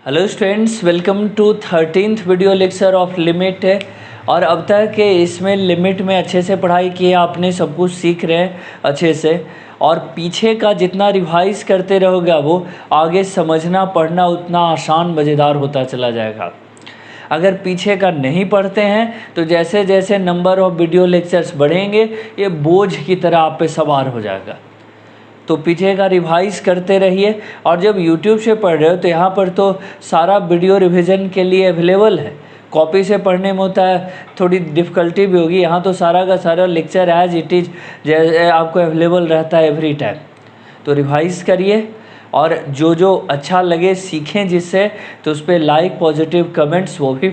Hello students, welcome to 13th video lecture of limit है। और अब तक के इसमें लिमिट में अच्छे से पढ़ाई की है, आपने सब कुछ सीख रहे हैं अच्छे से। और पीछे का जितना रिवाइज करते रहोगे वो आगे समझना पढ़ना उतना आसान मज़ेदार होता चला जाएगा। अगर पीछे का नहीं पढ़ते हैं तो जैसे जैसे नंबर ऑफ वीडियो लेक्चर्स बढ़ेंगे ये बोझ की तरह आप पे सवार हो जाएगा। तो पीछे का रिवाइज करते रहिए। और जब YouTube से पढ़ रहे हो तो यहाँ पर तो सारा वीडियो रिवीजन के लिए अवेलेबल है। कॉपी से पढ़ने में होता है थोड़ी डिफ़िकल्टी भी होगी, यहाँ तो सारा का सारा लेक्चर एज इट इज़ जैसे आपको अवेलेबल रहता है एवरी टाइम। तो रिवाइज करिए और जो जो अच्छा लगे सीखें जिससे, तो उस पर लाइक पॉजिटिव कमेंट्स वो भी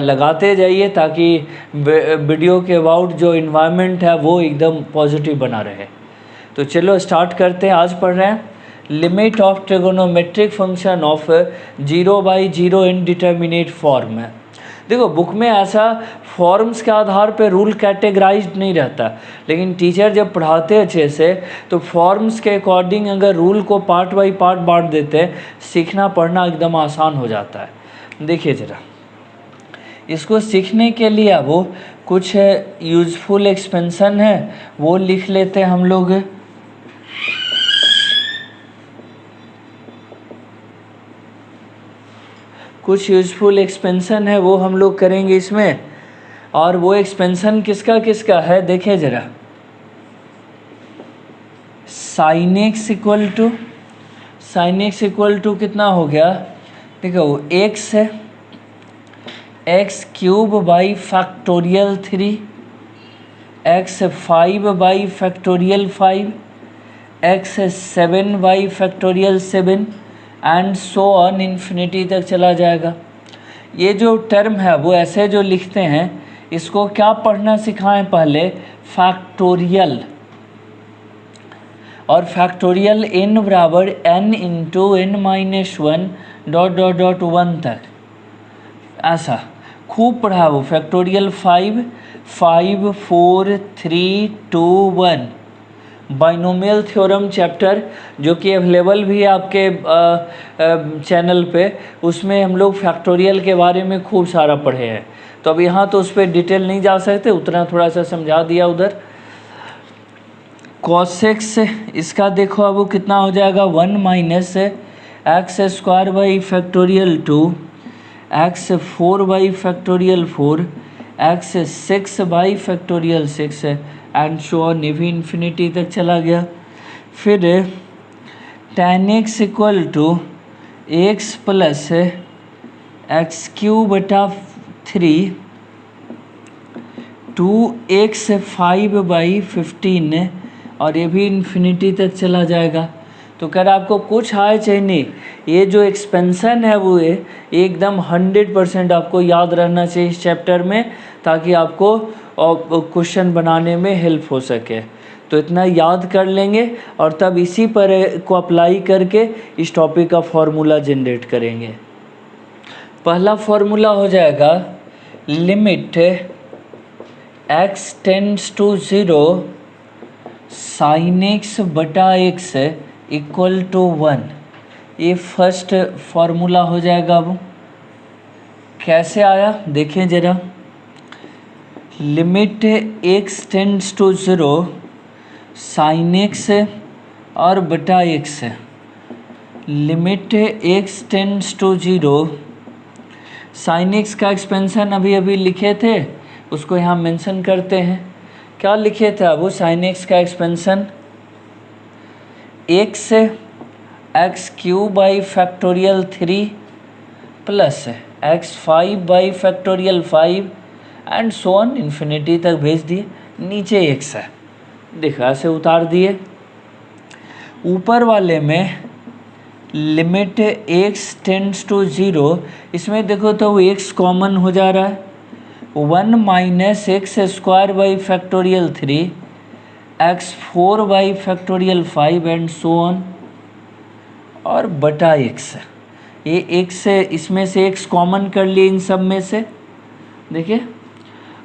लगाते जाइए ताकि वीडियो के अबाउट जो इन्वायरमेंट है वो एकदम पॉजिटिव बना रहे। तो चलो स्टार्ट करते हैं। आज पढ़ रहे हैं limit of trigonometric function of 0/0 indeterminate form है। देखो बुक में ऐसा फॉर्म्स के आधार पे रूल कैटेगराइज्ड नहीं रहता, लेकिन टीचर जब पढ़ाते हैं अच्छे से तो फॉर्म्स के अकॉर्डिंग अगर रूल को पार्ट बाई पार्ट बांट देते हैं, सीखना पढ़ना एकदम आसान हो जाता है। देखिए ज़रा, इसको सीखने के लिए वो कुछ यूज़फुल एक्सपेंशन है वो लिख लेते हैं हम लोग। कुछ यूज़फुल एक्सपेंशन है वो हम लोग करेंगे इसमें। और वो एक्सपेंशन किसका किसका है देखें ज़रा। साइन एक्स इक्वल टू कितना हो गया, देखो वो एक्स है, x cube by factorial 3, x 5 by factorial 5, x 7 by factorial 7 and so on infinity तक चला जाएगा। ये जो टर्म है वो ऐसे जो लिखते हैं इसको क्या पढ़ना सिखाएं पहले, फैक्टोरियल। और फैक्टोरियल n बराबर n into n-1 dot dot dot 1 तक, ऐसा खूब पढ़ा वो। फैक्टोरियल 5 5 4 3 2 1 बाइनोमियल थ्योरम चैप्टर जो कि अवेलेबल भी है आपके चैनल पे, उसमें हम लोग फैक्टोरियल के बारे में खूब सारा पढ़े हैं। तो अब यहाँ तो उस पर डिटेल नहीं जा सकते, उतना थोड़ा सा समझा दिया उधर। कॉसेक्स इसका देखो अब वो कितना हो जाएगा, 1 minus x square by factorial 2, x 4 by factorial 4, x 6 by factorial 6 and so on, ये भी इन्फिनिटी तक चला गया। फिर tan x equal to x plus x cube बटा 3 2x 5 बाई 15 और ये भी इन्फिनिटी तक चला जाएगा। तो कह रहा आपको कुछ आए चाहिए नहीं, ये जो एक्सपेंशन है वो एकदम 100% आपको याद रहना चाहिए इस चैप्टर में, ताकि आपको क्वेश्चन बनाने में हेल्प हो सके। तो इतना याद कर लेंगे और तब इसी पर को अप्लाई करके इस टॉपिक का फॉर्मूला जनरेट करेंगे। पहला फॉर्मूला हो जाएगा limit x tends to 0 sine x बटा एक्स इक्वल टू 1। ये फर्स्ट फार्मूला हो जाएगा। अब कैसे आया देखें ज़रा। Limit x tends to 0 sine x और बटा x, limit x tends to 0 sine x का एक्सपेंशन अभी अभी लिखे थे, उसको यहाँ मेंशन करते हैं। क्या लिखे थे वो साइन एक्स का expansion, x x cube by factorial 3 plus x 5 by factorial 5 and so on infinity तक भेज दिए। नीचे एक्स है, देखो ऐसे उतार दिए। ऊपर वाले में लिमिट एक्स टेंड्स टू 0, इसमें देखो तो वो एक्स कॉमन हो जा रहा है। 1 minus x square by factorial 3 x 4 by factorial 5 and so on और बटा एक्स। ये एक्स इसमें से एक्स कॉमन कर लिए इन सब में से। देखिए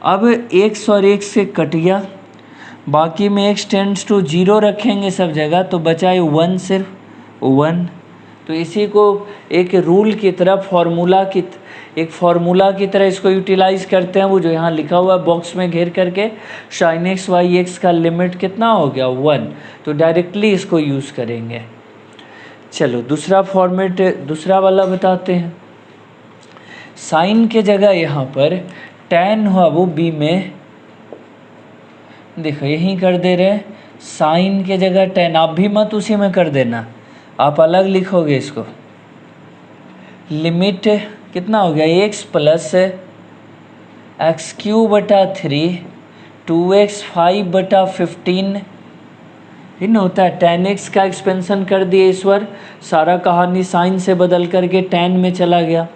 अब एक्स और एक्स से कट गया, बाकी में एक्स टेंड्स टू 0 रखेंगे सब जगह, तो बचा है 1, सिर्फ 1 तो इसी को एक रूल की तरह एक फार्मूला की तरह इसको यूटिलाइज करते हैं। वो जो यहाँ लिखा हुआ है बॉक्स में घेर करके, sin x y x का लिमिट कितना हो गया 1, तो डायरेक्टली इसको यूज़ करेंगे। चलो दूसरा फॉर्मेट, दूसरा वाला बताते हैं। साइन के जगह यहाँ पर tan हुआ वो b में, देखो यहीं कर दे रहे हैं, साइन के जगह tan, आप भी मत उसी में कर देना, आप अलग लिखोगे इसको। लिमिट कितना हो गया x प्लस एक्स क्यू बटा 3 2x 5 बटा 15 इन होता है। tan x का एक्सपेंशन कर दिए ईश्वर, सारा कहानी साइन से बदल करके tan में चला गया।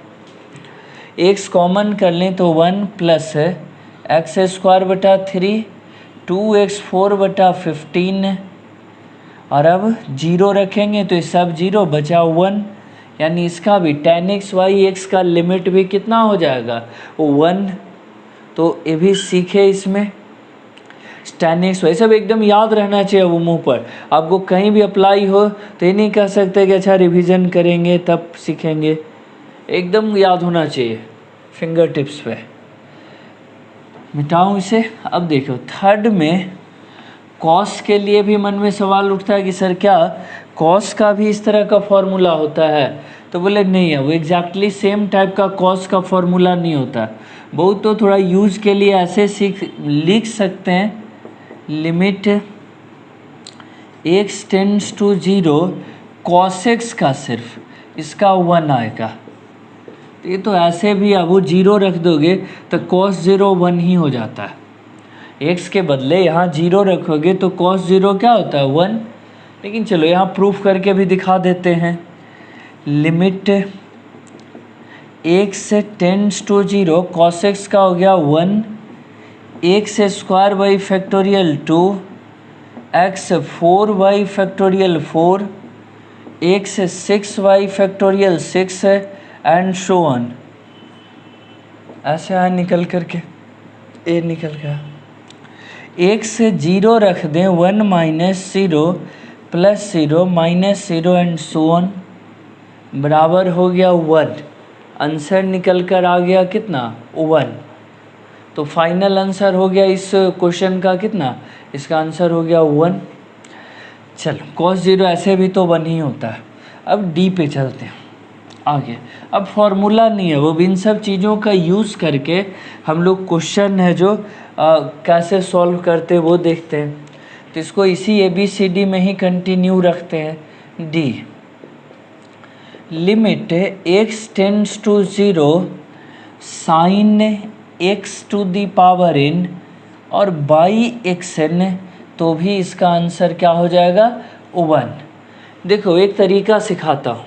x कॉमन कर लें तो 1 प्लस एक्स स्क्वायर बटा 3 2x 4 बटा 15, और अब जीरो रखेंगे तो ये सब जीरो बचा 1, यानी इसका भी tan x y x का लिमिट भी कितना हो जाएगा 1। तो ये भी सीखे इसमें tan x y, सब एकदम याद रहना चाहिए वो मुंह पर। आपको कहीं भी अप्लाई हो तो ये नहीं कह सकते कि अच्छा रिवीजन करेंगे तब सीखेंगे, एकदम याद होना चाहिए फिंगर टिप्स पे। मिटाऊं इसे। अब देखो थर्ड में कॉस के लिए भी मन में सवाल उठता है कि सर क्या कॉस का भी इस तरह का फॉर्मूला होता है, तो बोले नहीं है, वो एग्जैक्टली सेम टाइप का कॉस का फॉर्मूला नहीं होता। बहुत तो थोड़ा यूज के लिए ऐसे लिख सकते हैं, limit x tends to 0 cos x का सिर्फ इसका 1 आएगा। ये तो ऐसे भी अब वो 0 रख दोगे तो cos 0 1 ही हो जाता है। x के बदले यहाँ 0 रखोगे तो cos 0 क्या होता है 1। लेकिन चलो यहाँ प्रूफ करके भी दिखा देते हैं। Limit x tends to 0 cos x का हो गया 1, x square by factorial 2 x 4y factorial 4 x 6y factorial 6 and so on. ऐसे आए निकल करके, ए निकल गया। एक से 0 रख दें 1 minus 0 plus 0 minus 0 and so on, बराबर हो गया 1। आंसर निकल कर आ गया कितना 1। तो फाइनल आंसर हो गया इस क्वेश्चन का कितना, इसका आंसर हो गया 1। चलो cos 0 ऐसे भी तो 1 ही होता है। अब डी पे चलते हैं आगे। अब फॉर्मूला नहीं है, वो इन सब चीज़ों का यूज़ करके हम लोग क्वेश्चन है जो कैसे सॉल्व करते वो देखते हैं। तो इसको इसी ABCD में ही कंटिन्यू रखते हैं। The limit x tends to 0 sine x to the power n और बाई xn, तो भी इसका आंसर क्या हो जाएगा 1। देखो एक तरीका सिखाता हूँ,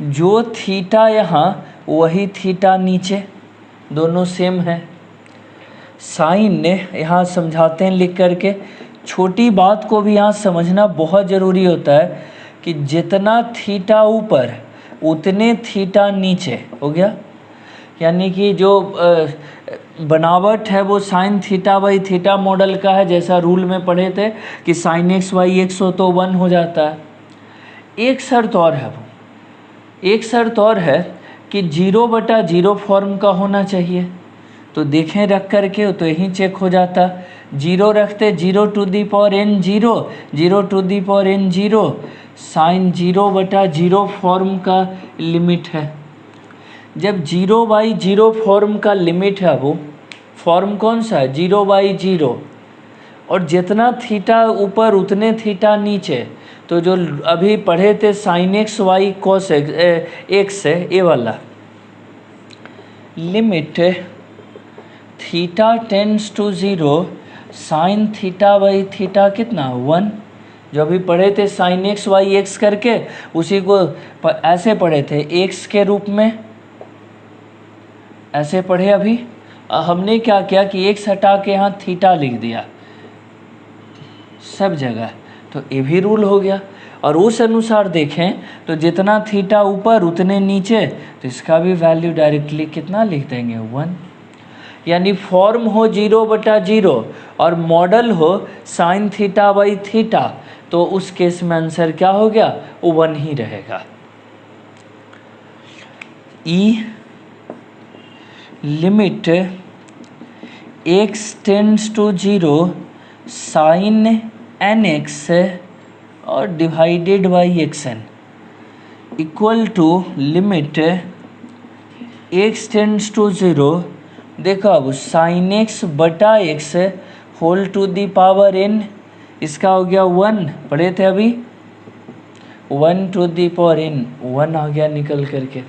जो थीटा यहाँ वही थीटा नीचे, दोनों सेम है। साइन ने यहाँ समझाते हैं लिख करके। छोटी बात को भी यहाँ समझना बहुत ज़रूरी होता है कि जितना थीटा ऊपर उतने थीटा नीचे हो गया। यानी कि जो बनावट है वो sign theta by theta model का है, जैसा रूल में पढ़े थे कि साइन एक्स वाई एक्स हो तो 1 हो जाता है। एक शर्त और है, वो एक शर्त और है कि 0/0 फॉर्म का होना चाहिए। तो देखें रख करके तो यहीं चेक हो जाता। 0 रखते 0 to the power n 0, 0 to the power n 0, sine 0/0 form का लिमिट है। जब 0/0 फॉर्म का लिमिट है, वो फॉर्म कौन सा है 0/0, और जितना थीटा ऊपर उतने थीटा नीचे। तो जो अभी पढ़े थे sine x y cos x है ये वाला। Limit theta tends to 0 sine theta by theta कितना 1। जो अभी पढ़े थे साइन एक्स वाई एक्स करके, उसी को ऐसे पढ़े थे एक्स के रूप में, ऐसे पढ़े। अभी हमने क्या किया कि एक्स हटा के यहाँ थीटा लिख दिया सब जगह, तो ये भी रूल हो गया। और उस अनुसार देखें तो जितना थीटा ऊपर उतने नीचे, तो इसका भी वैल्यू डायरेक्टली कितना लिख देंगे 1। यानी फॉर्म हो 0/0 और मॉडल हो साइन थीटा बाई थीटा, तो उस केस में आंसर क्या हो गया 1 ही रहेगा। ई limit x tends to 0 sine n x और divided by x n equal to limit x tends to 0, देखो अब साइन एक्स बटा x whole to the power n, इसका हो गया 1, पढ़े थे अभी 1 टू दी पावर n, 1 आ गया निकल करके।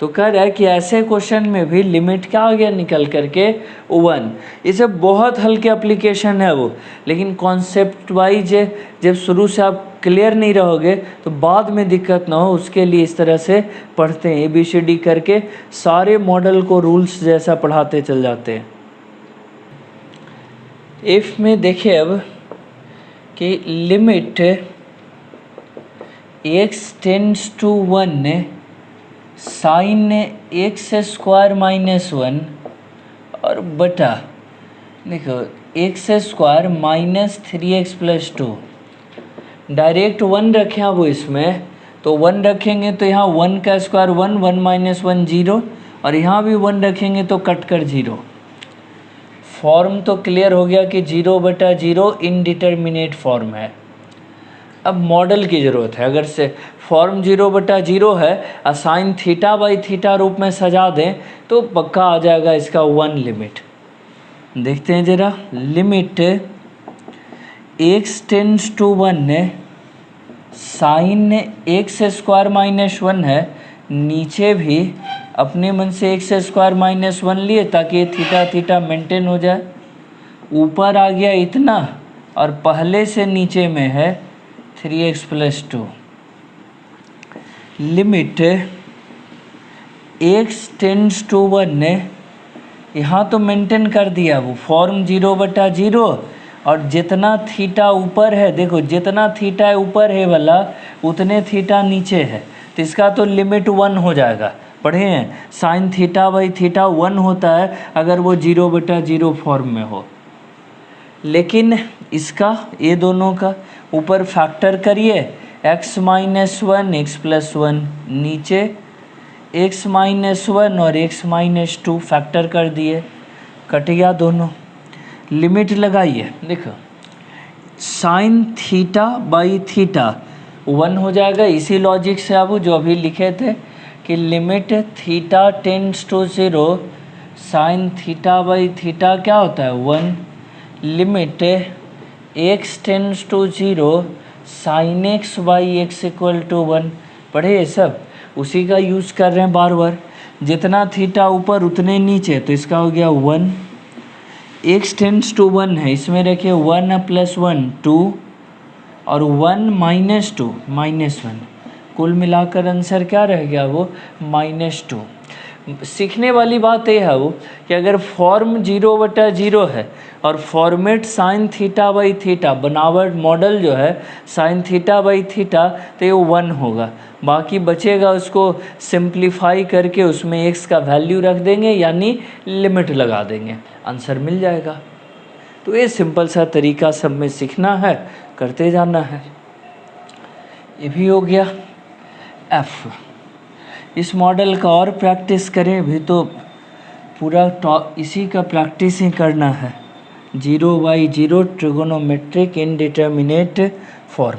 तो कह रहा है कि ऐसे क्वेश्चन में भी लिमिट क्या आ गया निकल करके 1। इसे बहुत हल्के एप्लीकेशन है वो, लेकिन कॉन्सेप्ट वाइज जब शुरू से आप क्लियर नहीं रहोगे तो बाद में दिक्कत ना हो, उसके लिए इस तरह से पढ़ते हैं ABCD करके, सारे मॉडल को रूल्स जैसा पढ़ाते चल जाते हैं। इफ में देखिए अब कि limit x tends to 1 sine x square minus 1 और बटा देखो x square minus 3x plus 2, direct 1 रखें अब इसमें, तो 1 रखेंगे तो यहाँ 1 का स्क्वायर 1, 1 माइनस 1 0, और यहाँ भी 1 रखेंगे तो कट कर 0। फॉर्म तो क्लियर हो गया कि 0 बटा 0 इनडिटर्मिनेट फॉर्म है। अब मॉडल की ज़रूरत है, अगर से फॉर्म 0 बटा 0 है और साइन थीटा बाई थीटा रूप में सजा दें तो पक्का आ जाएगा इसका 1 लिमिट। देखते हैं ज़रा, limit x tends to 1 sine x square minus 1 है, नीचे भी अपने मन से एक्स स्क्वायर माइनस 1 लिए ताकि ये थीटा थीटा मेंटेन हो जाए, ऊपर आ गया इतना और पहले से नीचे में है 3x plus 2। Limit x tends to 1 यहाँ तो मेंटेन कर दिया वो फॉर्म 0 बटा 0, और जितना थीटा ऊपर है, देखो जितना थीटा ऊपर है वाला उतने थीटा नीचे है, तो इसका तो लिमिट 1 हो जाएगा। पढ़े हैं साइन थीटा बाई थीटा 1 होता है अगर वो 0 बटा 0 फॉर्म में हो। लेकिन इसका ये दोनों का ऊपर फैक्टर करिए, x माइनस 1 x प्लस 1, नीचे x माइनस 1 और x माइनस 2 फैक्टर कर दिए, कट गया दोनों। लिमिट लगाइए, देखो साइन थीटा बाई थीटा 1 हो जाएगा। इसी लॉजिक से आप जो अभी लिखे थे कि limit theta tends to 0 sine theta by theta क्या होता है 1, limit x tends to 0 sine x by x equal to 1। पढ़े ये सब उसी का यूज़ कर रहे हैं बार बार, जितना थीटा ऊपर उतने नीचे, तो इसका हो गया 1। x टेंड्स टू 1 है, इसमें रखिए 1 प्लस 1 2 और 1 माइनस 2 माइनस 1, कुल मिलाकर आंसर क्या रह गया वो -2। सीखने वाली बात यह है वो कि अगर फॉर्म 0 बटा 0 है और format sign theta by theta, बनावट मॉडल जो है साइन थीटा बाई थीटा, तो ये 1 होगा। बाकी बचेगा उसको सिंप्लीफाई करके उसमें x का वैल्यू रख देंगे, यानी लिमिट लगा देंगे, आंसर मिल जाएगा। तो ये सिंपल सा तरीका सब में सीखना है, करते जाना है। ये भी हो गया F। इस मॉडल का और प्रैक्टिस करें, भी तो पूरा इसी का प्रैक्टिस ही करना है। 0/0 ट्रिगोनोमेट्रिक इनडिटर्मिनेट फॉर्म।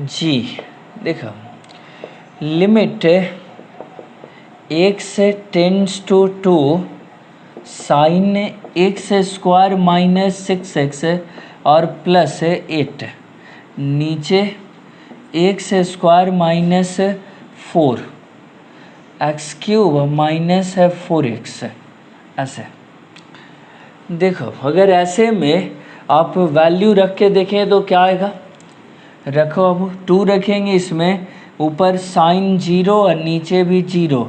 जी देखो, limit x tends to 2 sine x square minus 6x और प्लस 8, नीचे x square minus 4 x cube minus है 4x, ऐसे। देखो अगर ऐसे में आप वैल्यू रख के देखें तो क्या आएगा, रखो अब 2 रखेंगे, इसमें ऊपर साइन 0 और नीचे भी 0,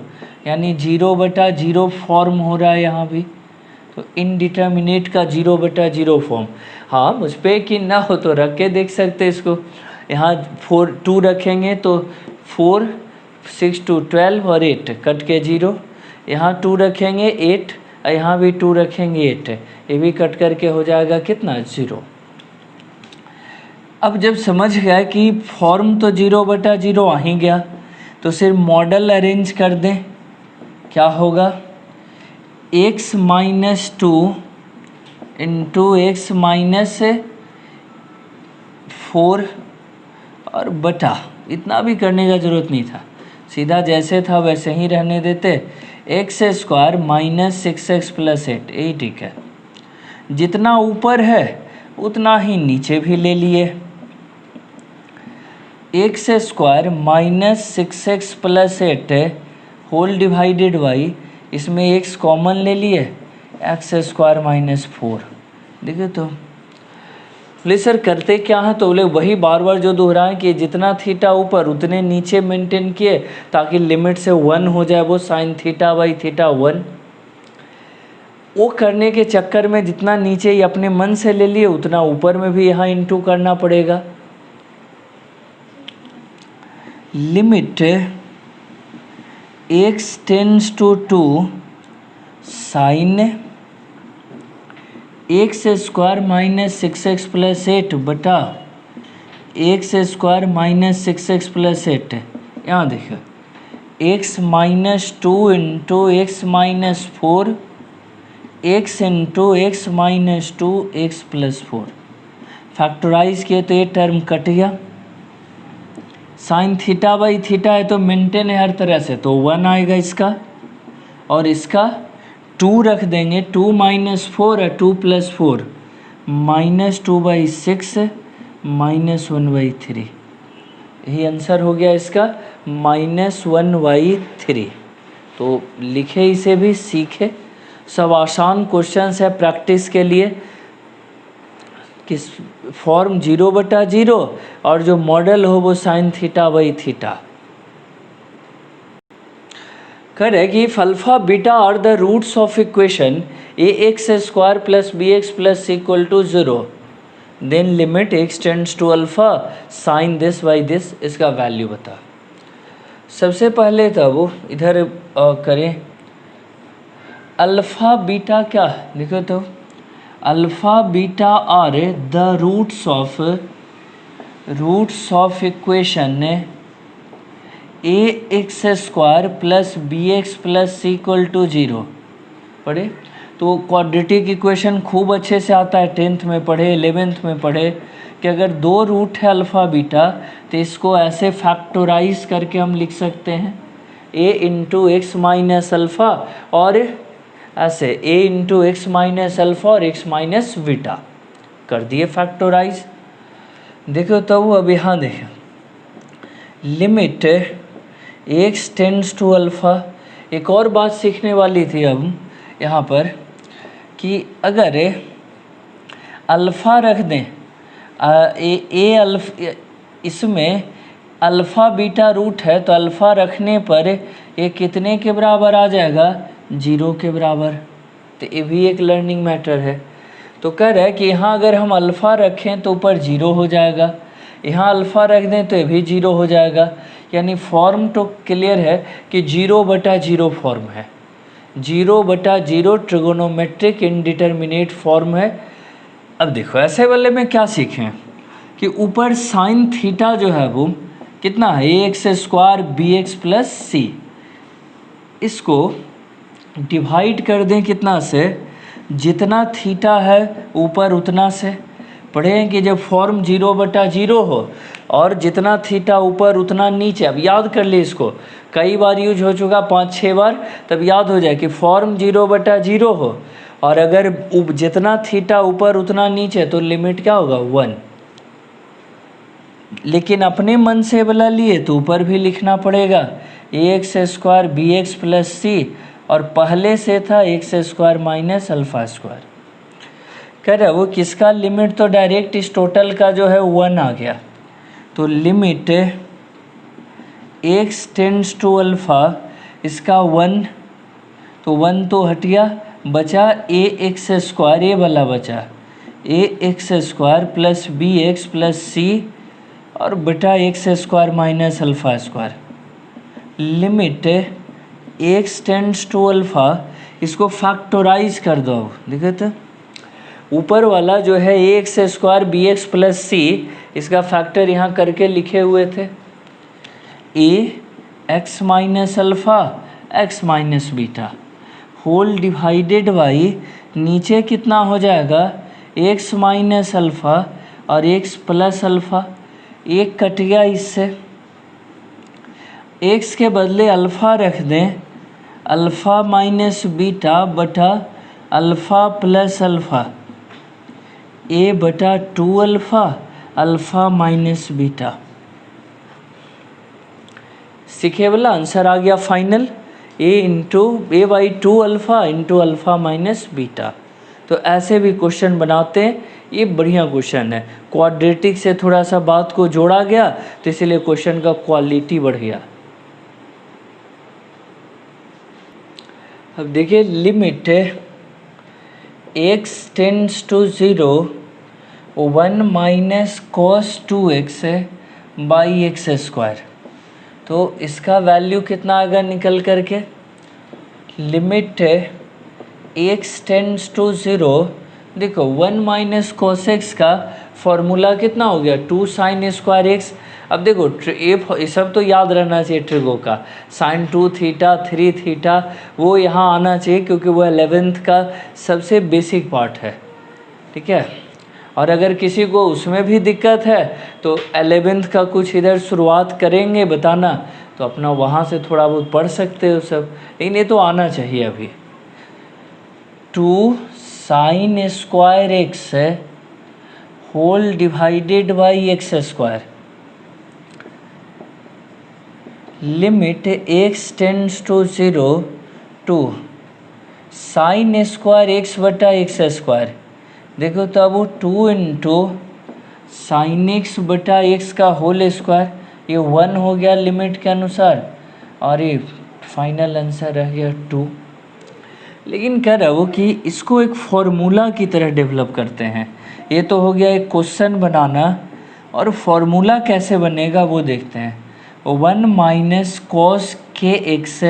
यानी 0 बटा 0 फॉर्म हो रहा है यहाँ भी, तो इनडिटर्मिनेट का 0 बटा 0 फॉर्म। हाँ मुझ पर कि ना हो तो रख के देख सकते इसको। यहाँ 2 रखेंगे तो 4 6 2 12 और 8 कट के 0, यहाँ 2 रखेंगे 8 और यहाँ भी 2 रखेंगे 8, ये भी कट करके हो जाएगा कितना 0। अब जब समझ गया कि फॉर्म तो 0 बटा 0 आ ही गया, तो सिर्फ मॉडल अरेंज कर दें, क्या होगा x minus 2 into x minus 4 और बटा, इतना भी करने का ज़रूरत नहीं था, सीधा जैसे था वैसे ही रहने देते, x square minus 6x plus 8, यही ठीक है। जितना ऊपर है उतना ही नीचे भी ले लिए, x square minus 6x plus 8 whole divided by, इसमें x कॉमन ले लिए, एक्स स्क्वायर माइनस 4। देखिए तो बोले सर करते क्या है, तो बोले वही बार बार जो दोहराएं कि जितना थीटा ऊपर उतने नीचे मेंटेन किए ताकि लिमिट से 1 हो जाए, वो साइन थीटा बाई थीटा 1। वो करने के चक्कर में जितना नीचे ही अपने मन से ले लिए उतना ऊपर में भी यहाँ इंटू करना पड़ेगा। Limit x tends to 2 sine x square minus 6x plus 8 बटा x square minus 6x plus 8। यहाँ देखिए x minus 2 into x minus 4, x into x minus 2 x plus 4। Factorise किए तो ये टर्म कट गया, साइन थीटा बाई थीटा है तो maintain है हर तरह से, तो 1 आएगा इसका, और इसका 2 रख देंगे, 2 माइनस 4 है 2 plus 4 minus 2 by 6 minus 1 by 3, यही आंसर हो गया इसका माइनस 1 बाई 3। तो लिखे इसे भी सीखे, सब आसान क्वेश्चंस है प्रैक्टिस के लिए, किस फॉर्म 0/0 और जो मॉडल हो वो साइन थीटा बाई थीटा। करें कि alpha beta are the roots of equation ax square plus bx plus c equal to 0, then limit x tends to alpha sine this by this, इसका value बता। सबसे पहले तो वो इधर करें अल्फा बीटा क्या लिखो, तो alpha beta are the roots of equation a x square plus b x plus c equal to 0 पढ़े। तो क्वाड्रेटिक इक्वेशन खूब अच्छे से आता है, 10th में पढ़े 11th में पढ़े कि अगर 2 रूट है अल्फ़ा बीटा तो इसको ऐसे फैक्टोराइज करके हम लिख सकते हैं a into x minus alpha, और ऐसे a into x minus alpha और x माइनस बीटा कर दिए फैक्टोराइज। देखो तो वो अब यहाँ देखें लिमिट x टेंड्स टू अल्फ़ा। एक और बात सीखने वाली थी अब यहाँ पर कि अगर अल्फ़ा रख दें इसमें अल्फ़ा बीटा रूट है तो अल्फ़ा रखने पर ये कितने के बराबर आ जाएगा, 0 के बराबर। तो ये भी एक लर्निंग मैटर है। तो कह रहा है कि यहाँ अगर हम अल्फ़ा रखें तो ऊपर 0 हो जाएगा, यहाँ अल्फ़ा रख दें तो ये भी 0 हो जाएगा। यानी फॉर्म तो क्लियर है कि 0/0 फॉर्म है, 0/0 ट्रिगोनोमेट्रिक इंडिटरमिनेट फॉर्म है। अब देखो ऐसे वाले में क्या सीखें कि ऊपर साइन थीटा जो है वो कितना है, x square b x plus c, इसको डिवाइड कर दें कितना से, जितना थीटा है ऊपर उतना से। पढ़े हैं कि जब फॉर्म 0/0 हो और जितना थीटा ऊपर उतना नीचे, अब याद कर ले इसको, कई बार यूज हो चुका 5-6 बार, तब याद हो जाए कि फॉर्म 0/0 हो और अगर जितना थीटा ऊपर उतना नीचे तो लिमिट क्या होगा 1। लेकिन अपने मन से बला लिए तो ऊपर भी लिखना पड़ेगा x square b x plus c, और पहले से था x square minus alpha square. कह रहा वो किसका लिमिट, तो डायरेक्ट इस टोटल का जो है 1 आ गया। तो limit x tends to alpha, इसका 1, तो 1 तो हट गया, बचा ए एक्स स्क्वायर, ये वाला बचा a x square plus b x plus c और बटा x square minus alpha square. Limit x tends to alpha, इसको फैक्टोराइज कर दो। देखो तो ऊपर वाला जो है a x square b x plus c, इसका फैक्टर यहाँ करके लिखे हुए थे, a x minus alpha x minus beta whole divided by नीचे कितना हो जाएगा एक्स माइनस अल्फ़ा और एक्स प्लस अल्फ़ा, एक कट गया इससे, एक्स के बदले अल्फ़ा रख दें, अल्फ़ा माइनस बीटा बटा अल्फ़ा प्लस अल्फ़ा ए बटा 2 अल्फ़ा अल्फ़ा माइनस बीटा। सीखे वाला आंसर आ गया final, A by 2 alpha into alpha minus beta. तो ऐसे भी क्वेश्चन बनाते हैं, ये बढ़िया क्वेश्चन है। क्वाड्रेटिक से थोड़ा सा बात को जोड़ा गया तो इसलिए क्वेश्चन का क्वालिटी बढ़ गया। अब देखिए limit x tends to 0 1 minus cos 2x by x square, तो इसका वैल्यू कितना आएगा निकल करके, लिमिट x टेंड्स टू 0, देखो 1 माइनस कॉस एक्स का फॉर्मूला कितना हो गया 2 साइन स्क्वायर एक्स। अब देखो ये सब तो याद रहना चाहिए ट्रिगो का, साइन 2 थीटा 3 थीटा वो यहाँ आना चाहिए क्योंकि वो 11th का सबसे बेसिक पार्ट है, ठीक है। और अगर किसी को उसमें भी दिक्कत है तो 11th का कुछ इधर शुरुआत करेंगे बताना, तो अपना वहाँ से थोड़ा बहुत पढ़ सकते हो सब, लेकिन ये तो आना चाहिए अभी। 2 sine square x whole divided by x square, limit x tends to 0 2 sine square x बटा एक्स स्क्वायर, देखो तो अब वो 2 इंटू साइन एक्स बटा एक्स का होल स्क्वायर, ये 1 हो गया लिमिट के अनुसार और ये फाइनल आंसर रह गया 2। लेकिन कह रहा वो कि इसको एक फॉर्मूला की तरह डेवलप करते हैं। ये तो हो गया एक क्वेश्चन बनाना, और फॉर्मूला कैसे बनेगा वो देखते हैं। 1 माइनस कॉस के एक्स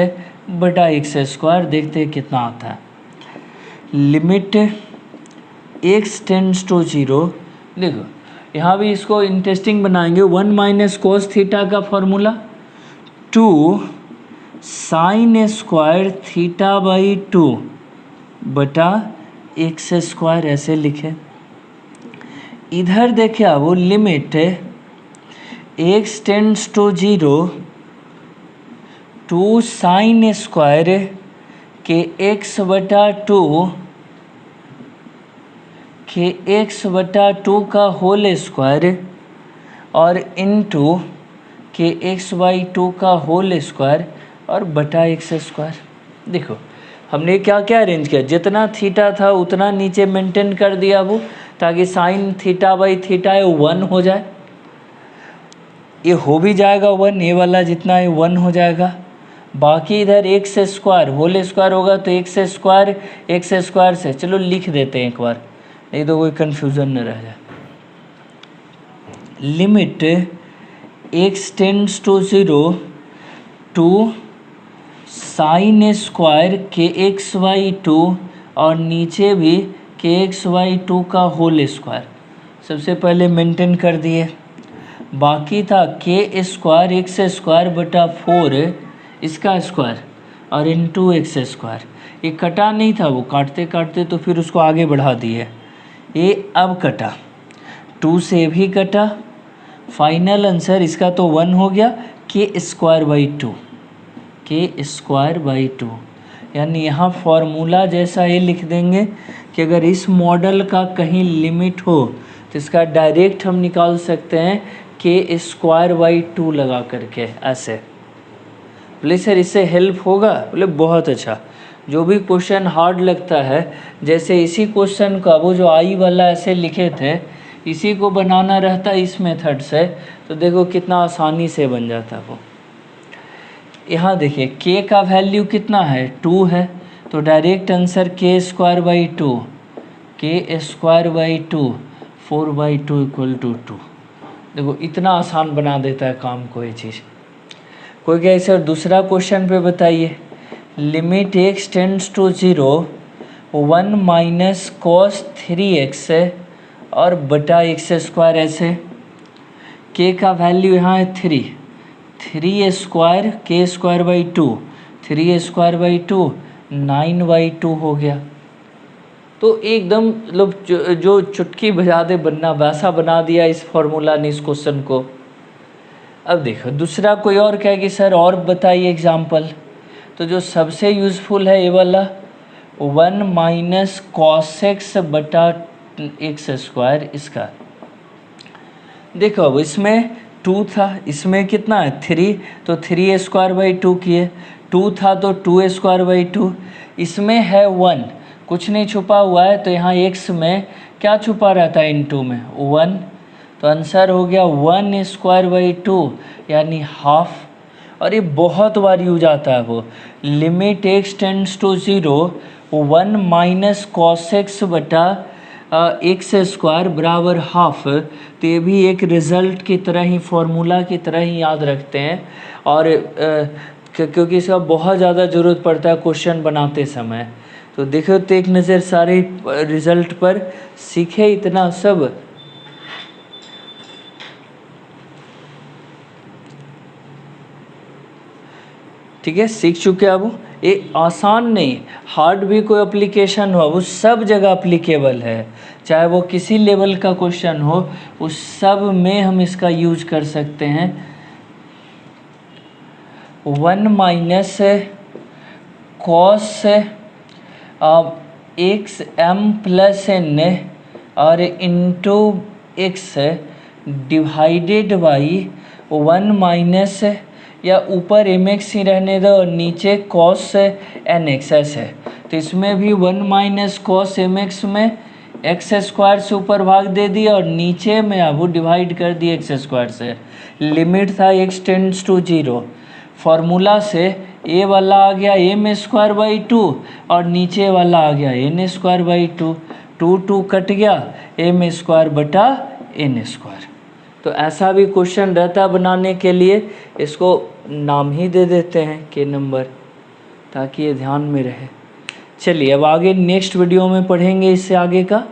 बटा एक्स स्क्वायर, देखते हैं कितना आता है। लिमिट x टेंड्स टू 0, देखो यहाँ भी इसको इंटरेस्टिंग बनाएंगे। 1 माइनस कॉस थीटा का formula 2 sine square theta by 2 बटा एक्स स्क्वायर, ऐसे लिखे। इधर देखे आप वो limit x tends to 0 2 sine square k x बटा 2 के x बटा 2 का होल स्क्वायर और इनटू के x बाई 2 का होल स्क्वायर और बटा एक्स स्क्वायर। देखो हमने क्या क्या अरेंज किया, जितना थीटा था उतना नीचे मेंटेन कर दिया वो, ताकि साइन थीटा बाई थीटा है 1 हो जाए, ये हो भी जाएगा 1, ये वाला जितना है 1 हो जाएगा। बाकी इधर एक्स स्क्वायर होल स्क्वायर होगा तो एक्स स्क्वायर से चलो लिख देते हैं एक बार, नहीं तो कोई कन्फ्यूज़न न रह जाए। Limit x tends to 0 2 sine square k x by 2 और नीचे भी के एक्स बाई 2 का होल स्क्वायर, सबसे पहले मेंटेन कर दिए। बाकी था के स्क्वायर एक्स स्क्वायर बटा 4 इसका स्क्वायर और इनटू एक्स स्क्वायर, ये कटा नहीं था, वो काटते काटते तो फिर उसको आगे बढ़ा दिए, ये अब कटा 2 से भी कटा। फाइनल आंसर इसका तो 1 हो गया, के square by 2, k square by 2, यानी यहाँ फॉर्मूला जैसा ये लिख देंगे कि अगर इस मॉडल का कहीं लिमिट हो तो इसका डायरेक्ट हम निकाल सकते हैं के स्क्वायर बाई 2 लगा करके ऐसे। बोले सर इससे हेल्प होगा, बोले बहुत अच्छा। जो भी क्वेश्चन हार्ड लगता है, जैसे इसी क्वेश्चन का वो जो आई वाला ऐसे लिखे थे, इसी को बनाना रहता इस मेथड से, तो देखो कितना आसानी से बन जाता वो। यहाँ देखिए k का वैल्यू कितना है 2 है, तो direct answer k square by 2, k square by 2 4 by 2 equal to 2। देखो इतना आसान बना देता है काम को ये चीज़। कोई क्या सर दूसरा क्वेश्चन पे बताइए। Limit x tends to 0 1 minus cos 3x और बटा एक्स स्क्वायर, ऐसे k का वैल्यू यहाँ है 3, 3 के स्क्वायर बाई 2, 3 बाई 2 9/2 हो गया। तो एकदम मतलब जो चुटकी बजा दे बनना वैसा बना दिया इस फॉर्मूला ने इस क्वेश्चन को। अब देखो दूसरा कोई और कहेगी सर और बताइए एग्जाम्पल। तो जो सबसे यूज़फुल है ये वाला 1 माइनस कॉस एक्स बटा एक्स स्क्वायर इसका। देखो अब इसमें 2 था, इसमें कितना है 3, तो 3 बाई 2 किए, 2 था तो 2 स्क्वायर बाई 2, इसमें है 1, कुछ नहीं छुपा हुआ है तो यहाँ x में क्या छुपा रहता है इनटू में 1, तो आंसर हो गया 1 स्क्वायर बाई 2 यानी हाफ। और ये बहुत बार यूज आता है वो limit x tends to 0 1 minus cos x बटा एक्स स्क्वायर बराबर हाफ। तो ये भी एक रिज़ल्ट की तरह ही फॉर्मूला की तरह ही याद रखते हैं और क्योंकि इसका बहुत ज़्यादा ज़रूरत पड़ता है क्वेश्चन बनाते समय। तो देखो तो एक नज़र सारे रिज़ल्ट पर, सीखे इतना सब। ठीक है, सीख चुके अब। ये आसान नहीं, हार्ड भी कोई एप्लीकेशन हो वो सब जगह एप्लीकेबल है, चाहे वो किसी लेवल का क्वेश्चन हो उस सब में हम इसका यूज कर सकते हैं। 1 minus cos x m plus n और into x divided by 1 minus या ऊपर एम एक्स ही रहने दो और नीचे कॉस एन एक्स एस है। तो इसमें भी 1 माइनस कॉस एम एक्स में एक्स स्क्वायर से ऊपर भाग दे दिया और नीचे में अब वो डिवाइड कर दिया एक्स स्क्वायर से। लिमिट था x टेंड्स टू 0, फार्मूला से ए वाला आ गया एम स्क्वायर बाई 2 और नीचे वाला आ गया एन स्क्वायर बाई 2, 2 कट गया एम स्क्वायर बटा एन स्क्वायर। तो ऐसा भी क्वेश्चन रहता है बनाने के लिए, इसको नाम ही दे देते हैं के नंबर, ताकि ये ध्यान में रहे। चलिए अब आगे नेक्स्ट वीडियो में पढ़ेंगे इससे आगे का।